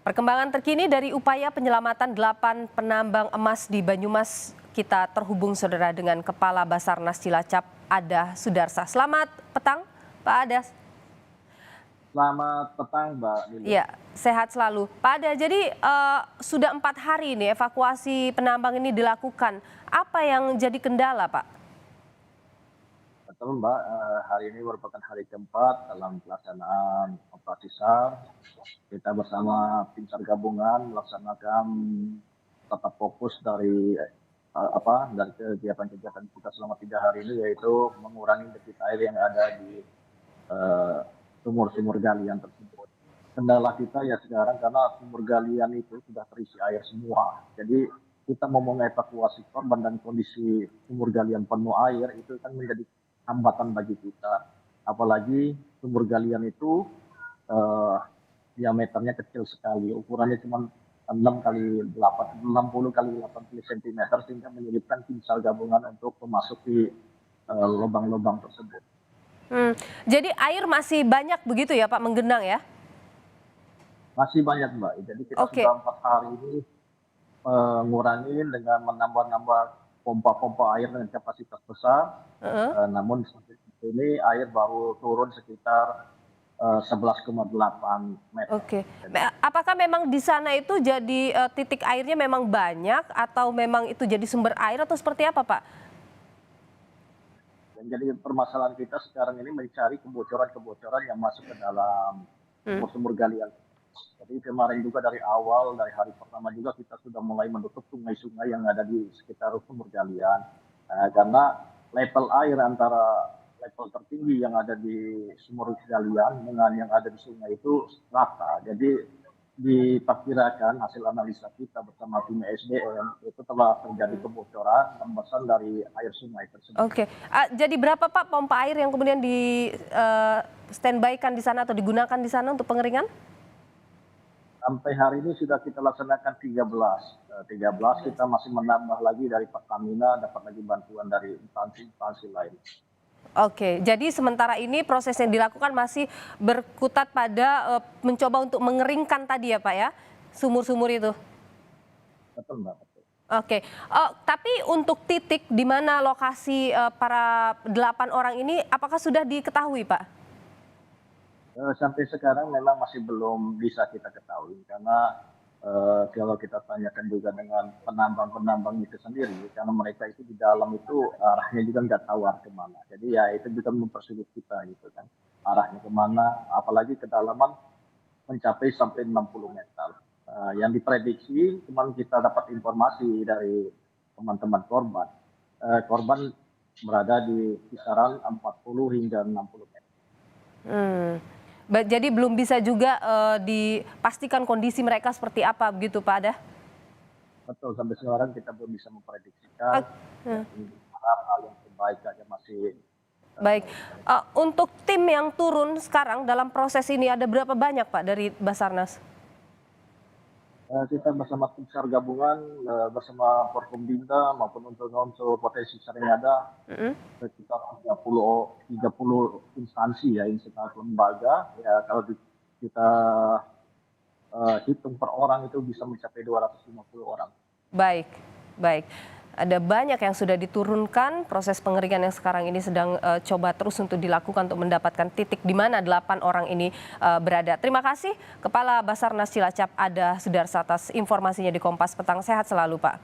Perkembangan terkini dari upaya penyelamatan 8 penambang emas di Banyumas, kita terhubung saudara dengan Kepala Basarnas Cilacap, Adah Sudarsa. Selamat petang, Pak Adah. Selamat petang, Mbak Lili. Ya, sehat selalu. Pak Adah, jadi sudah 4 hari ini evakuasi penambang ini dilakukan. Apa yang jadi kendala, Pak? Betul, Mbak, hari ini merupakan hari keempat dalam pelaksanaan operasi SAR. Kita bersama tim SAR gabungan melaksanakan tetap fokus dari kegiatan-kegiatan kita selama 3 hari ini, yaitu mengurangi debit air yang ada di sumur-sumur galian tersebut. Kendala kita ya sekarang karena sumur galian itu sudah terisi air semua. Jadi kita mau mengevakuasi korban dan kondisi sumur galian penuh air itu kan menjadi hambatan bagi kita. Apalagi sumur galian itu diameternya kecil sekali, ukurannya cuma 60 kali 80 cm, sehingga menyulitkan tim SAR gabungan untuk memasuki lubang-lubang tersebut. Jadi air masih banyak begitu ya Pak, menggenang ya? Masih banyak, Mbak. Jadi kita sudah 4 hari ini mengurangi dengan menambah pompa-pompa air dengan kapasitas besar. Namun sampai ini air baru turun sekitar 11,8 meter. Apakah memang di sana itu jadi titik airnya memang banyak atau memang itu jadi sumber air atau seperti apa, Pak? Dan jadi permasalahan kita sekarang ini mencari kebocoran-kebocoran yang masuk ke dalam sumur galian. Jadi kemarin juga dari awal, dari hari pertama juga kita sudah mulai menutup sungai-sungai yang ada di sekitar sumur galian. Karena level air antara level tertinggi yang ada di sumur galian dengan yang ada di sungai itu rata. Jadi diperkirakan hasil analisa kita bersama tim SDM itu telah terjadi kebocoran tembasan dari air sungai tersebut. Jadi berapa Pak pompa air yang kemudian di standby-kan di sana atau digunakan di sana untuk pengeringan? Sampai hari ini sudah kita laksanakan 13. Kita masih menambah lagi dari Pertamina, dapat lagi bantuan dari instansi-instansi lain. Jadi sementara ini proses yang dilakukan masih berkutat pada mencoba untuk mengeringkan tadi ya Pak ya, sumur-sumur itu? Betul, Mbak. Betul. Tapi untuk titik di mana lokasi para 8 orang ini, apakah sudah diketahui Pak? Sampai sekarang memang masih belum bisa kita ketahui karena kalau kita tanyakan juga dengan penambang-penambang itu sendiri, karena mereka itu di dalam itu arahnya juga nggak tahu arah kemana. Jadi ya itu juga mempersulit kita gitu kan, arahnya kemana, apalagi kedalaman mencapai sampai 60 meter. Yang diprediksi, cuman kita dapat informasi dari teman-teman korban, korban berada di kisaran 40 hingga 60 meter. Jadi belum bisa juga dipastikan kondisi mereka seperti apa begitu Pak Adah? Betul, sampai sekarang kita belum bisa memprediksikan. Hal yang terbaik aja masih. Baik, untuk tim yang turun sekarang dalam proses ini ada berapa banyak Pak dari Basarnas? Kita bersama tim SAR gabungan, bersama Forkombinda maupun unsur potensi SAR yang ada, sekitar 30 instansi ya, instansi lembaga. Ya kalau kita hitung per orang itu bisa mencapai 250 orang. Baik. Ada banyak yang sudah diturunkan, proses pengeringan yang sekarang ini sedang coba terus untuk dilakukan untuk mendapatkan titik di mana 8 orang ini berada. Terima kasih Kepala Basarnas Cilacap, Adah Sudarsa, atas informasinya di Kompas Petang. Sehat selalu Pak.